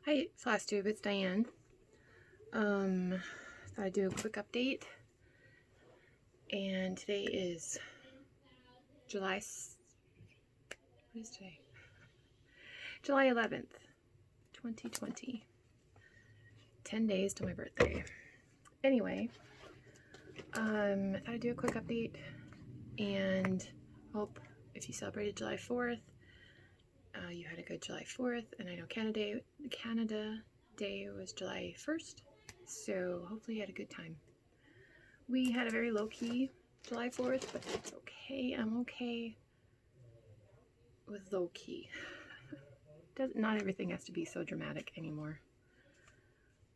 Hi, Flosstubers, it's Diane. Thought I'd do a quick update. And today is July 11th, 2020. 10 days to my birthday. Anyway, I thought I'd do a quick update and hope if you celebrated July 4th, you had a good July 4th. And I know Canada Day was July 1st, so hopefully you had a good time. We had a very low-key July 4th, but that's okay. I'm okay with low-key. Not everything has to be so dramatic anymore.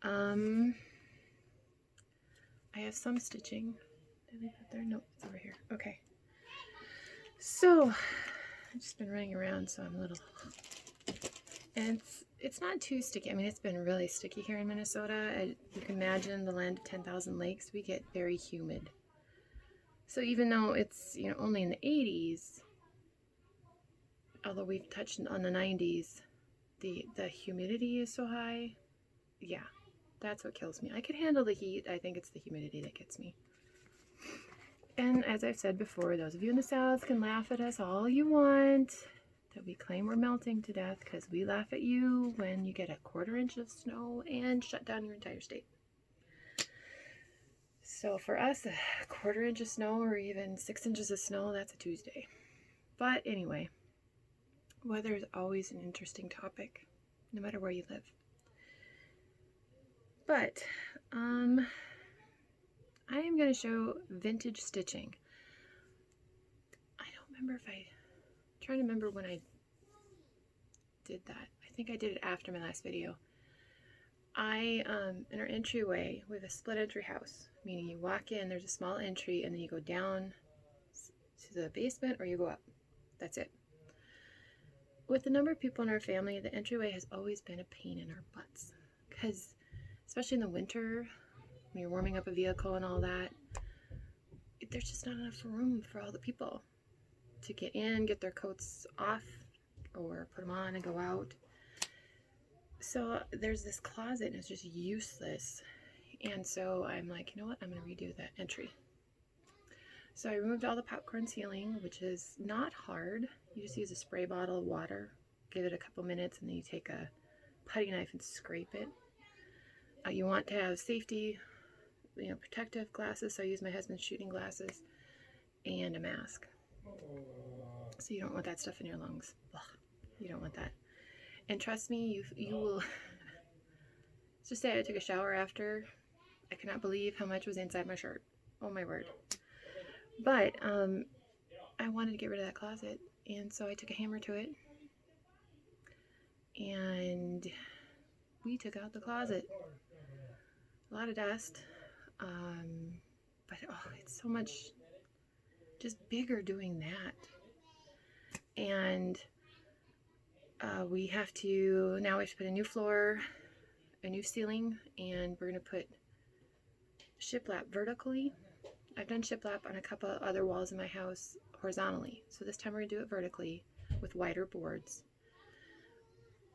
I have some stitching. Did they put their notes over here? Okay. So, I've just been running around, so I'm a little... And it's not too sticky. I mean, it's been really sticky here in Minnesota. You can imagine the land of 10,000 lakes. We get very humid. So even though it's, only in the 80s, although we've touched on the 90s, the humidity is so high. Yeah, that's what kills me. I could handle the heat. I think it's the humidity that gets me. And as I've said before, those of you in the South can laugh at us all you want, that we claim we're melting to death, because we laugh at you when you get a 1/4 inch of snow and shut down your entire state. So for us, a 1/4 inch of snow or even 6 inches of snow, that's a Tuesday. But anyway, weather is always an interesting topic, no matter where you live. But I am going to show vintage stitching. I don't remember I'm trying to remember when I did that. I think I did it after my last video. In our entryway, we have a split entry house, meaning you walk in, there's a small entry, and then you go down to the basement or you go up. That's it. With the number of people in our family, the entryway has always been a pain in our butts, because especially in the winter, when you're warming up a vehicle and all that, there's just not enough room for all the people to get in, get their coats off, or put them on and go out. So there's this closet and it's just useless. And so I'm like, you know what? I'm going to redo that entry. So I removed all the popcorn sealing, which is not hard. You just use a spray bottle of water, give it a couple minutes, and then you take a putty knife and scrape it. You want to have safety, protective glasses. So I use my husband's shooting glasses and a mask. So you don't want that stuff in your lungs. Ugh, you don't want that. And trust me, you will. Let's just say I took a shower after. I cannot believe how much was inside my shirt. Oh my word. But I wanted to get rid of that closet, and so I took a hammer to it, and we took out the closet. A lot of dust, but it's so much just bigger doing that. And we have to put a new floor, a new ceiling, and we're going to put shiplap vertically. I've done shiplap on a couple of other walls in my house horizontally, so this time we're going to do it vertically with wider boards.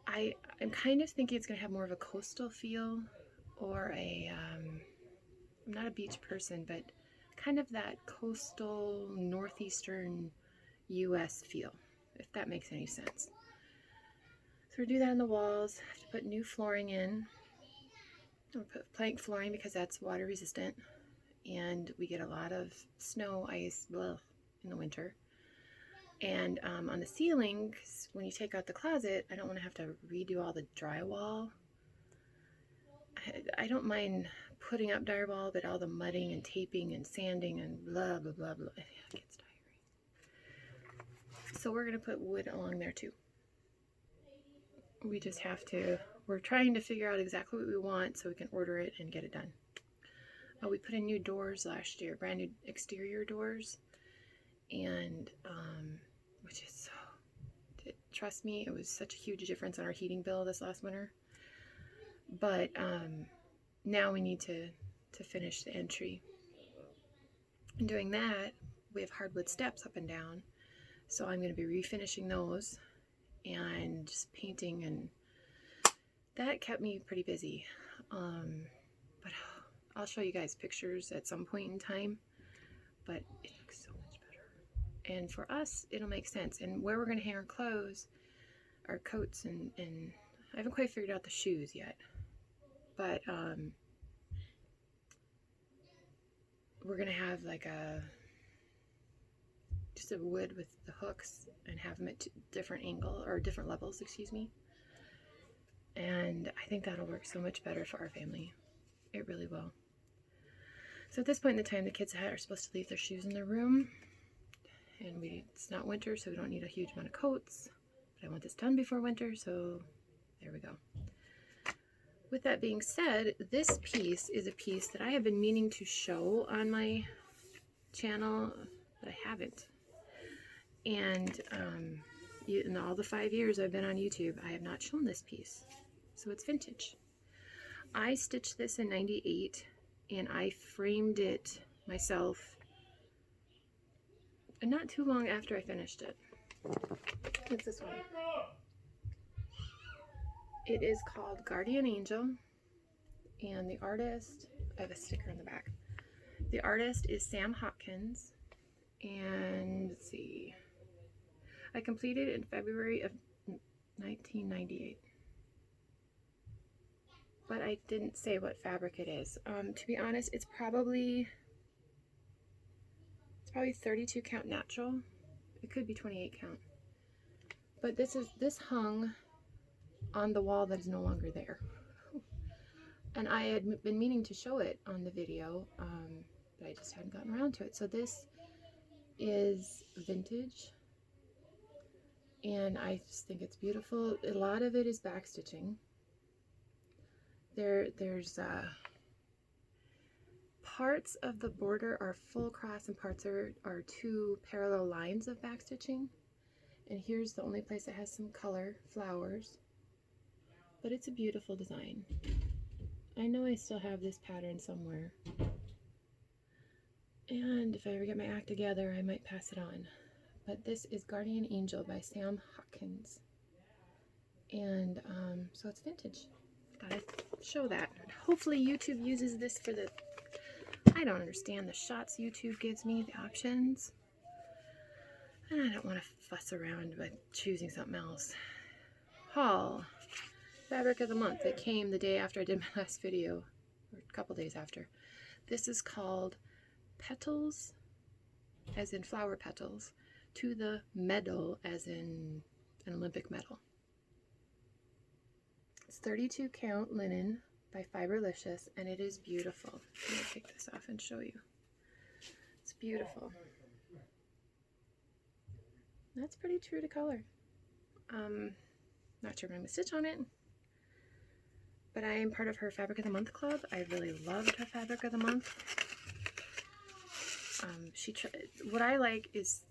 I'm kind of thinking it's going to have more of a coastal feel, or I'm not a beach person, but kind of that coastal northeastern US feel, if that makes any sense. So we'll do that on the walls. I have to put new flooring in. I'll put plank flooring because that's water resistant, and we get a lot of snow, ice, in the winter. And on the ceiling, when you take out the closet, I don't want to have to redo all the drywall. I don't mind putting up drywall, but all the mudding and taping and sanding and blah, blah, blah, blah, it gets tiring. So we're going to put wood along there too. We just have to, we're trying to figure out exactly what we want so we can order it and get it done. We put in new doors last year, brand new exterior doors, and which is trust me, it was such a huge difference on our heating bill this last winter. But now we need to finish the entry. And doing that, we have hardwood steps up and down, so I'm going to be refinishing those and just painting and that kept me pretty busy. But I'll show you guys pictures at some point in time, but it looks so much better. And for us, it'll make sense. And where we're going to hang our clothes, our coats, and I haven't quite figured out the shoes yet, but we're going to have like just a wood with the hooks and have them at different angle or different levels, excuse me. And I think that'll work so much better for our family. It really will. So at this point in the time, the kids are supposed to leave their shoes in their room, and it's not winter, so we don't need a huge amount of coats, but I want this done before winter, so there we go. With that being said, this piece is a piece that I have been meaning to show on my channel, but I haven't. And in all the 5 years I've been on YouTube, I have not shown this piece. So it's vintage. I stitched this in '98, and I framed it myself and not too long after I finished it. What's this one? It is called Guardian Angel, and the artist, I have a sticker on the back. The artist is Sam Hopkins, and let's see, I completed it in February of 1998. But I didn't say what fabric it is. To be honest, it's probably 32 count natural. It could be 28 count. But this hung on the wall that is no longer there. And I had been meaning to show it on the video, but I just hadn't gotten around to it. So this is vintage, and I just think it's beautiful. A lot of it is back stitching. There's parts of the border are full cross and parts are two parallel lines of back stitching. And here's the only place that has some color, flowers. But it's a beautiful design. I know I still have this pattern somewhere. And if I ever get my act together, I might pass it on. But this is Guardian Angel by Sam Hopkins. And so it's vintage. Gotta show that. Hopefully YouTube uses this for the... I don't understand the shots YouTube gives me, the options. And I don't want to fuss around by choosing something else. Haul. Fabric of the month. It came the day after I did my last video, or a couple days after. This is called Petals, as in flower petals, to the medal, as in an Olympic medal. It's 32 count linen by Fiberlicious, and it is beautiful. I'm going to take this off and show you. It's beautiful. That's pretty true to color. Not sure if I'm going to stitch on it, but I am part of her Fabric of the Month club. I really loved her Fabric of the Month. What I like is,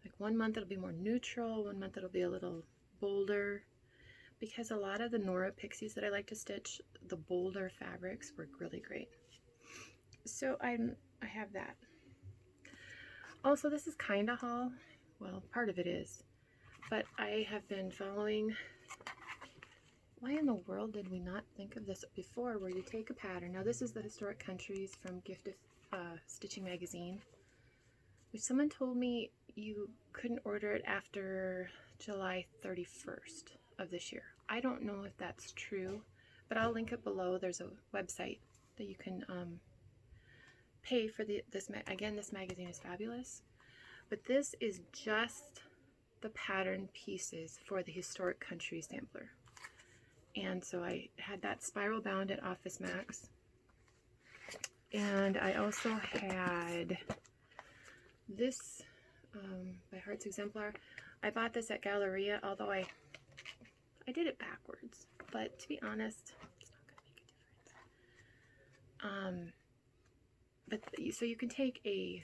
like, 1 month it'll be more neutral, 1 month it'll be a little bolder, because a lot of the Nora Pixies that I like to stitch, the bolder fabrics work really great. So I have that. Also, this is kind of haul. Well, part of it is, but I have been following... Why in the world did we not think of this before, where you take a pattern? Now this is the Historic Countries from Gift of Stitching magazine, which someone told me you couldn't order it after July 31st of this year. I don't know if that's true, but I'll link it below. There's a website that you can pay for this. Again, this magazine is fabulous, but this is just the pattern pieces for the Historic Country sampler. And so I had that spiral bound at Office Max. And I also had this by Hearts Exemplar. I bought this at Galleria, although I did it backwards. But to be honest, it's not going to make a difference. So you can take a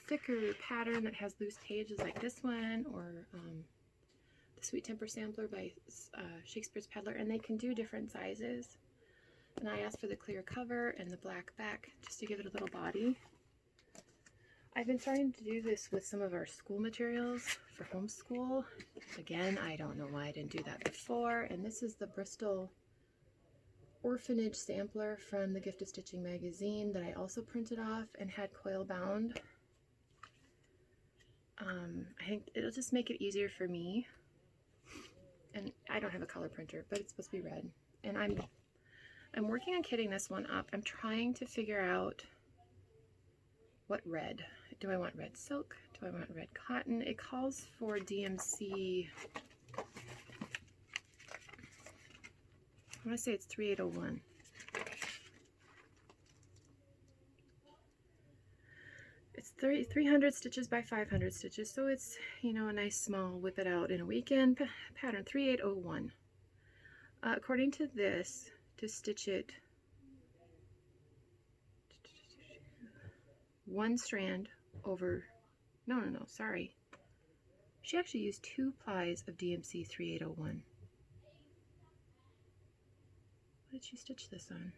thicker pattern that has loose pages like this one, or the Sweet Temper Sampler by Shakespeare's Peddler, and they can do different sizes. And I asked for the clear cover and the black back just to give it a little body. I've been starting to do this with some of our school materials for homeschool. Again, I don't know why I didn't do that before. And this is the Bristol Orphanage Sampler from the Gift of Stitching magazine that I also printed off and had coil bound. I think it'll just make it easier for me. And I don't have a color printer, but it's supposed to be red. And I'm working on kitting this one up. I'm trying to figure out what red. Do I want red silk? Do I want red cotton? It calls for DMC. I want to say it's 3801. It's 300 stitches by 500 stitches, so it's, you know, a nice small whip it out in a weekend pattern, 3801. According to this, to stitch it one strand over, no, sorry. She actually used 2 plies of DMC 3801. What did she stitch this on?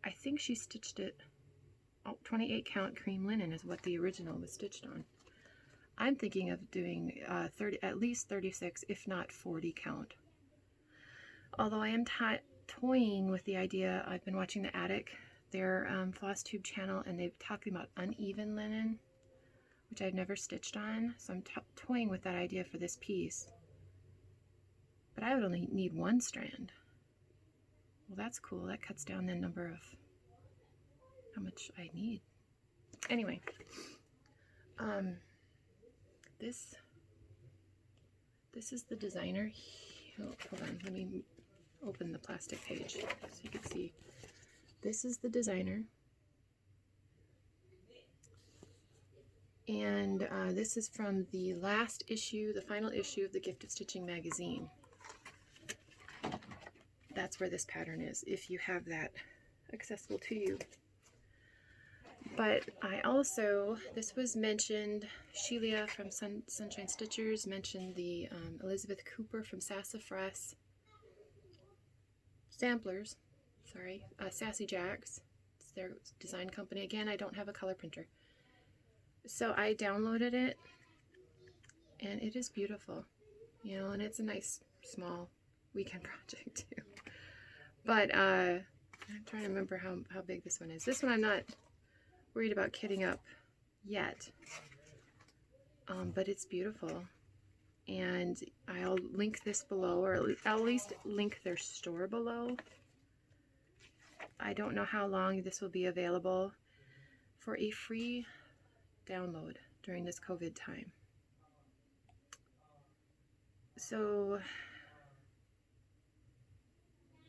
I think she stitched it, 28 count cream linen is what the original was stitched on. I'm thinking of doing at least 36, if not 40 count. Although I am toying with the idea, I've been watching The Attic, their Flosstube channel, and they've talking about uneven linen, which I've never stitched on, so I'm toying with that idea for this piece. But I would only need 1 strand. Well, that's cool. That cuts down the number of how much I need. Anyway, this is the designer. Oh, hold on, let me open the plastic page so you can see. This is the designer, and this is from the last issue, the final issue of the Gift of Stitching magazine. That's where this pattern is, if you have that accessible to you. But I also, this was mentioned, Sheila from Sunshine Stitchers mentioned the Elizabeth Cooper from Sassafras Samplers, sorry, Sassy Jacks. It's their design company. Again, I don't have a color printer. So I downloaded it, and it is beautiful, you know, and it's a nice small weekend project too. But I'm trying to remember how big this one is. This one I'm not worried about kitting up yet, but it's beautiful, and I'll link this below, or I'll at least link their store below. I don't know how long this will be available for a free download during this COVID time. So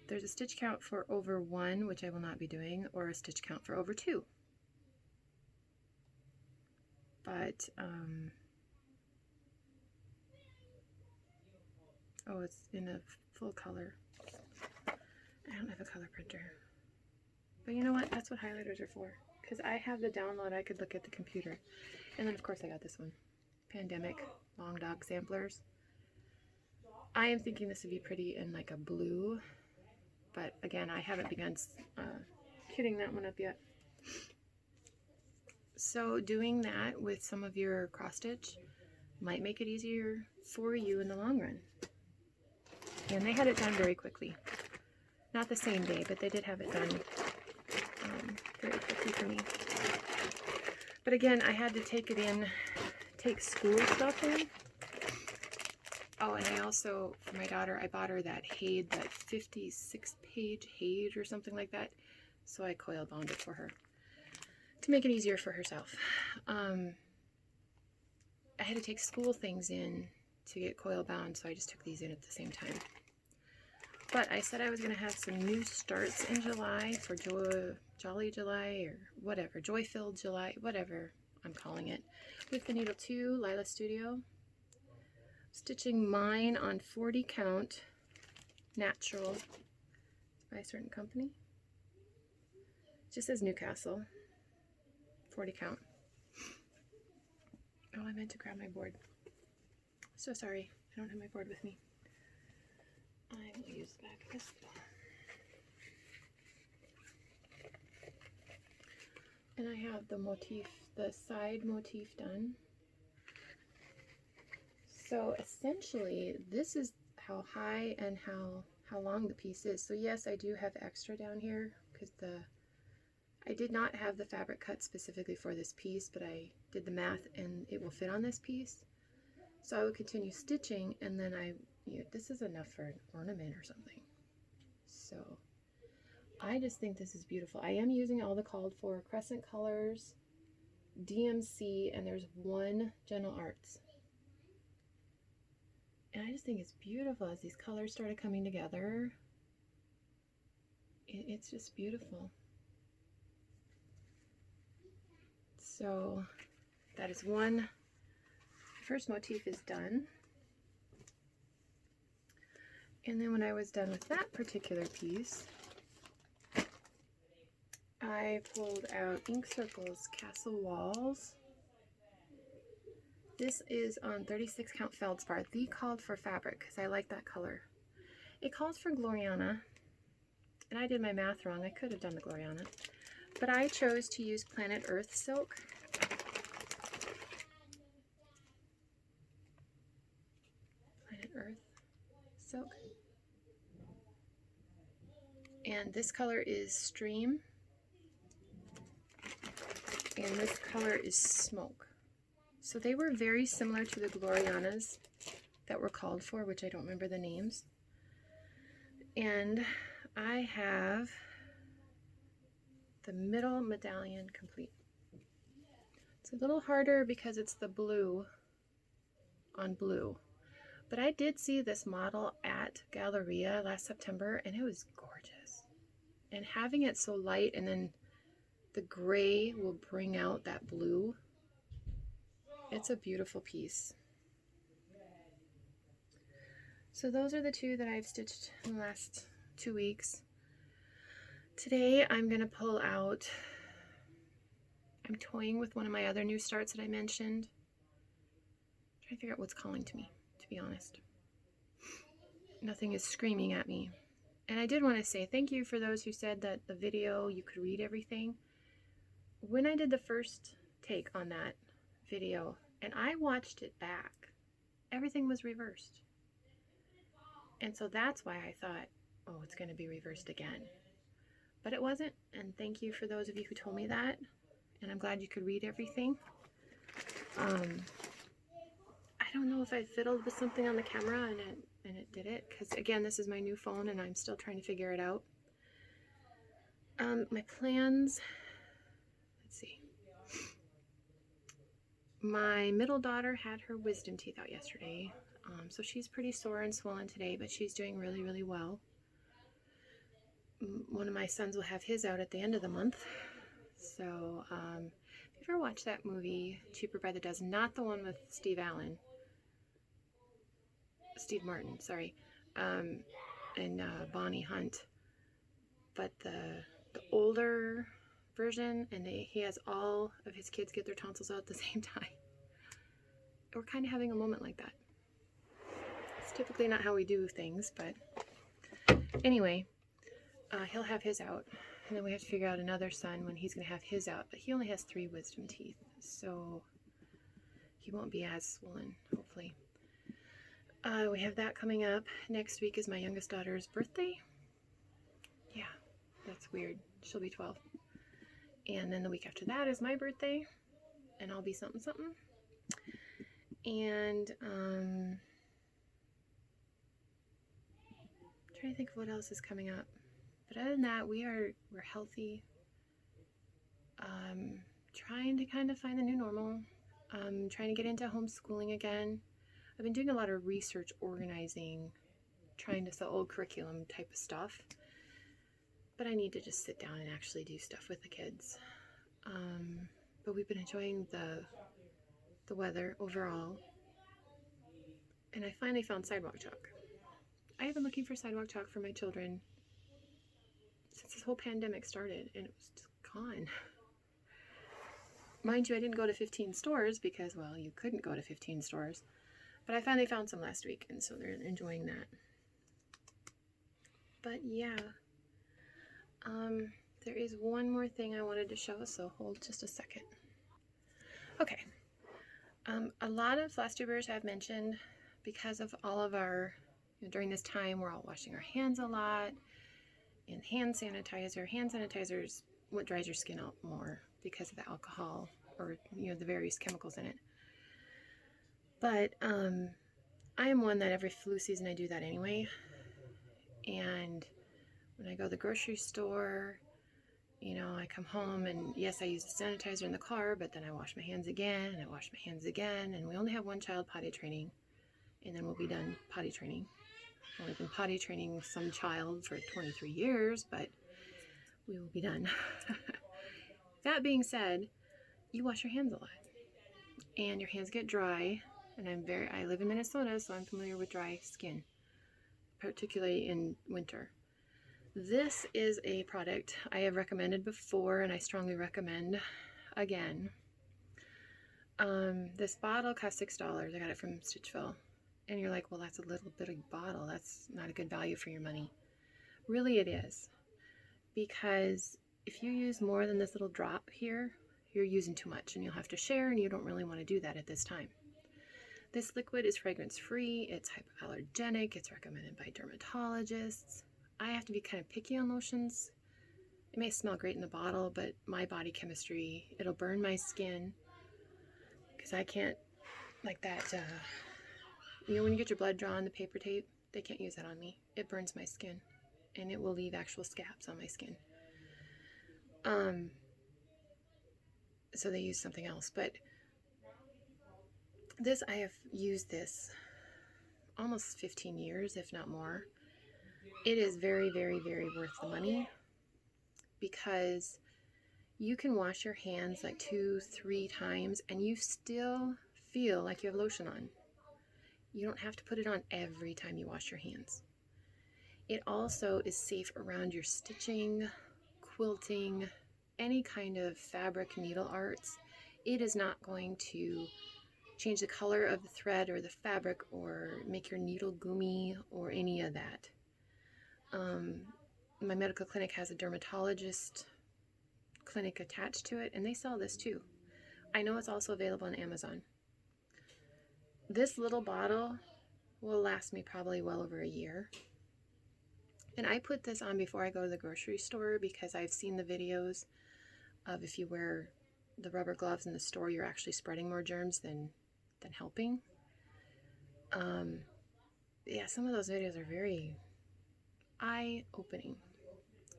there's a stitch count for over 1, which I will not be doing, or a stitch count for over 2. But, oh, it's in a full color. I don't have a color printer. But you know what? That's what highlighters are for. Because I have the download, I could look at the computer. And then, of course, I got this one. Pandemic Long Dog Samplers. I am thinking this would be pretty in like a blue. But, again, I haven't begun kitting that one up yet. So doing that with some of your cross stitch might make it easier for you in the long run. And they had it done very quickly. Not the same day, but they did have it done very quickly for me. But again, I had to take school stuff in. Oh, and I also, for my daughter, I bought her that 56-page Hage or something like that. So I coil bound it for her to make it easier for herself. I had to take school things in to get coil bound, so I just took these in at the same time. But I said I was going to have some new starts in July for Jolly July, or whatever, Joy-Filled July, whatever I'm calling it, with the Needle 2 Lila Studio. Stitching mine on 40 count natural. It's by a certain company. It just says Newcastle. 40 count. Oh, I meant to grab my board. So sorry, I don't have my board with me. I will use the back of this. And I have the motif, the side motif done. So essentially, this is how high and how long the piece is. So yes, I do have extra down here because I did not have the fabric cut specifically for this piece, but I did the math and it will fit on this piece. So I would continue stitching, and then this is enough for an ornament or something. So I just think this is beautiful. I am using all the called for crescent colors, DMC, and there's one Gentle Arts. And I just think it's beautiful as these colors started coming together. It's just beautiful. So that is one. The first motif is done. And then when I was done with that particular piece, I pulled out Ink Circles Castle Walls. This is on 36 count Feldspar. The called for fabric because I like that color. It calls for Gloriana, and I did my math wrong. I could have done the Gloriana, but I chose to use Planet Earth silk. Planet Earth silk. And this color is Stream, and this color is Smoke. So they were very similar to the Glorianas that were called for, which I don't remember the names. And I have the middle medallion complete. It's a little harder because it's the blue on blue. But I did see this model at Galleria last September, and it was gorgeous. And having it so light, and then the gray will bring out that blue. It's a beautiful piece. So those are the two that I've stitched in the last 2 weeks. Today I'm going to pull out, I'm toying with one of my other new starts that I mentioned. I'm trying to figure out what's calling to me, to be honest. Nothing is screaming at me. And I did want to say thank you for those who said that the video, you could read everything. When I did the first take on that video, and I watched it back, everything was reversed. And so that's why I thought, oh, it's going to be reversed again. But it wasn't, and thank you for those of you who told me that, and I'm glad you could read everything. I don't know if I fiddled with something on the camera and it did it, because again, this is my new phone and I'm still trying to figure it out. My plans, let's see. My middle daughter had her wisdom teeth out yesterday, so she's pretty sore and swollen today, but she's doing really, really well. One of my sons will have his out at the end of the month. So, if you ever watched that movie, Cheaper by the Dozen, not the one with Steve Martin, sorry, and Bonnie Hunt, but the older version, and he has all of his kids get their tonsils out at the same time. We're kind of having a moment like that. It's typically not how we do things, but anyway, he'll have his out, and then we have to figure out another son when he's going to have his out, but he only has 3 wisdom teeth, so he won't be as swollen, hopefully. We have that coming up. Next week is my youngest daughter's birthday. Yeah, that's weird. She'll be 12. And then the week after that is my birthday, and I'll be something something. And trying to think of what else is coming up. But other than that, we're healthy. Trying to kind of find a new normal. Trying to get into homeschooling again. I've been doing a lot of research, organizing, trying to sell old curriculum type of stuff. But I need to just sit down and actually do stuff with the kids. But we've been enjoying the weather overall. And I finally found sidewalk chalk. I have been looking for sidewalk chalk for my children since this whole pandemic started, and it was just gone. Mind you, I didn't go to 15 stores because, well, you couldn't go to 15 stores. But I finally found some last week, and so they're enjoying that. But yeah, there is one more thing I wanted to show, so hold just a second. Okay. A lot of Flosstubers have mentioned, because of all of our, during this time, we're all washing our hands a lot, and hand sanitizer. Hand sanitizer is what dries your skin out more because of the alcohol, or the various chemicals in it. But I am one that every flu season I do that anyway. And when I go to the grocery store, I come home and yes, I use the sanitizer in the car, but then I wash my hands again, and I wash my hands again, and we only have one child potty training, and then we'll be done potty training. I've only been potty training some child for 23 years, but we will be done. That being said, you wash your hands a lot, and your hands get dry, and I live in Minnesota, so I'm familiar with dry skin, particularly in winter. This is a product I have recommended before, and I strongly recommend again. This bottle cost $6. I got it from Stitchville. And you're like, well, that's a little bit of bottle. That's not a good value for your money. Really it is. Because if you use more than this little drop here, you're using too much, and you'll have to share, and you don't really want to do that at this time. This liquid is fragrance-free. It's hypoallergenic. It's recommended by dermatologists. I have to be kind of picky on lotions. It may smell great in the bottle, but my body chemistry, it'll burn my skin, because I can't, like that, when you get your blood drawn, the paper tape, they can't use that on me. It burns my skin, and it will leave actual scabs on my skin. So they use something else, but this, I have used this almost 15 years, if not more. It is very, very, very worth the money, because you can wash your hands like 2-3 times and you still feel like you have lotion on. You don't have to put it on every time you wash your hands. It also is safe around your stitching, quilting, any kind of fabric needle arts. It is not going to change the color of the thread or the fabric or make your needle goomy or any of that. My medical clinic has a dermatologist clinic attached to it, and they sell this too. I know it's also available on Amazon. This little bottle will last me probably well over a year. And I put this on before I go to the grocery store, because I've seen the videos of if you wear the rubber gloves in the store, you're actually spreading more germs than helping. Yeah, some of those videos are very eye-opening.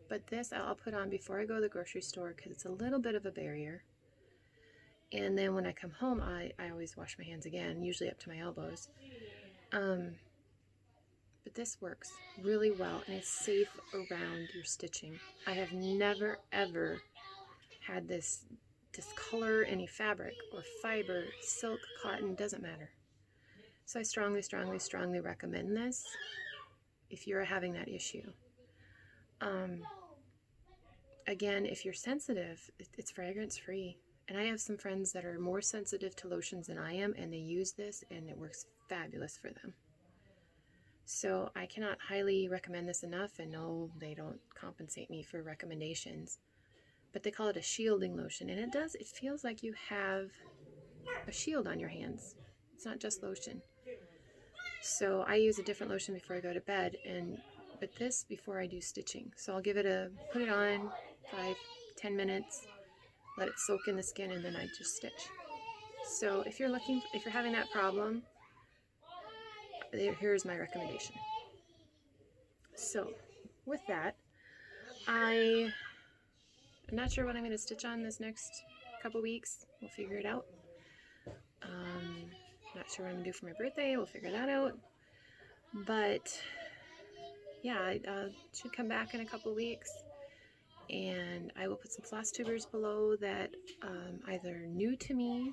But this I'll put on before I go to the grocery store, because it's a little bit of a barrier. And then when I come home, I always wash my hands again, usually up to my elbows. But this works really well, and it's safe around your stitching. I have never, ever had this discolor any fabric or fiber, silk, cotton, doesn't matter. So I strongly, strongly, strongly recommend this if you're having that issue. Again, if you're sensitive, it's fragrance free. And I have some friends that are more sensitive to lotions than I am, and they use this, and it works fabulous for them. So I cannot highly recommend this enough, and no, they don't compensate me for recommendations. But they call it a shielding lotion, and it feels like you have a shield on your hands. It's not just lotion. So I use a different lotion before I go to bed, but this before I do stitching. So I'll put it on 5-10 minutes, let it soak in the skin, and then I just stitch. So if you're having that problem, here's my recommendation. So with that, I'm not sure what I'm going to stitch on this next couple weeks. We'll figure it out. Not sure what I'm going to do for my birthday. We'll figure that out. But yeah, I should come back in a couple weeks, and I will put some Flosstubers below that either new to me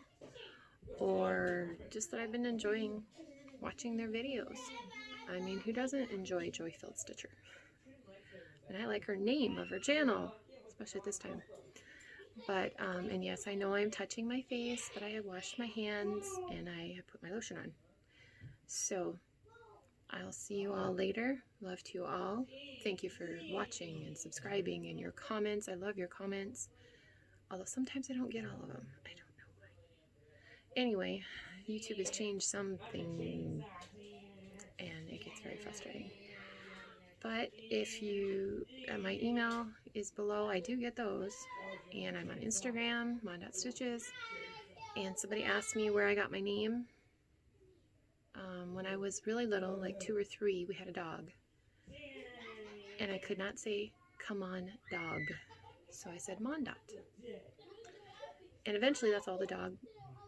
or just that I've been enjoying watching their videos. I mean, who doesn't enjoy Joy Feldstitcher? And I like her name of her channel, especially at this time. But, and yes, I know I'm touching my face, but I have washed my hands and I have put my lotion on. So, I'll see you all later. Love to you all. Thank you for watching and subscribing and your comments. I love your comments. Although sometimes I don't get all of them. I don't know why. Anyway, YouTube has changed something and it gets very frustrating. But if you, my email is below. I do get those. And I'm on Instagram, mondotstitches. And somebody asked me where I got my name. When I was really little, like 2 or 3, we had a dog. And I could not say, come on, dog. So I said, Mondot. And eventually that's all the dog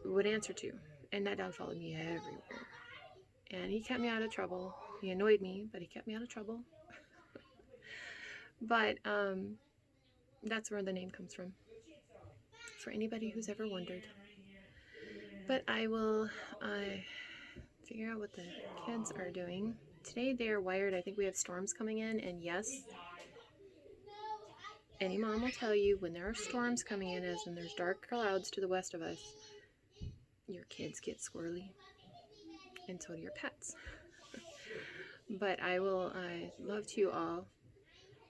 would answer to. And that dog followed me everywhere. And he kept me out of trouble. He annoyed me, but he kept me out of trouble. But that's where the name comes from, for anybody who's ever wondered. But I will figure out what the kids are doing. Today they are wired. I think we have storms coming in, and yes, any mom will tell you when there are storms coming in, as in there's dark clouds to the west of us, your kids get squirrely, and so do your pets. But I will love to you all.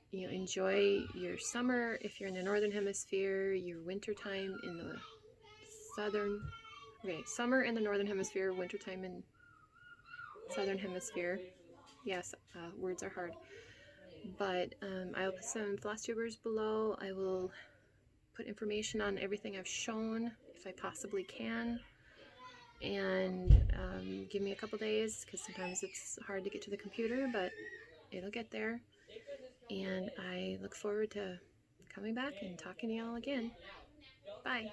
You know, enjoy your summer if you're in the northern hemisphere, your winter time in the southern. Okay, summer in the northern hemisphere, winter time in southern hemisphere. Yes, words are hard. But I'll put some Flosstubers below. I will put information on everything I've shown if I possibly can. And give me a couple days because sometimes it's hard to get to the computer, but it'll get there. And I look forward to coming back and talking to y'all again. Bye.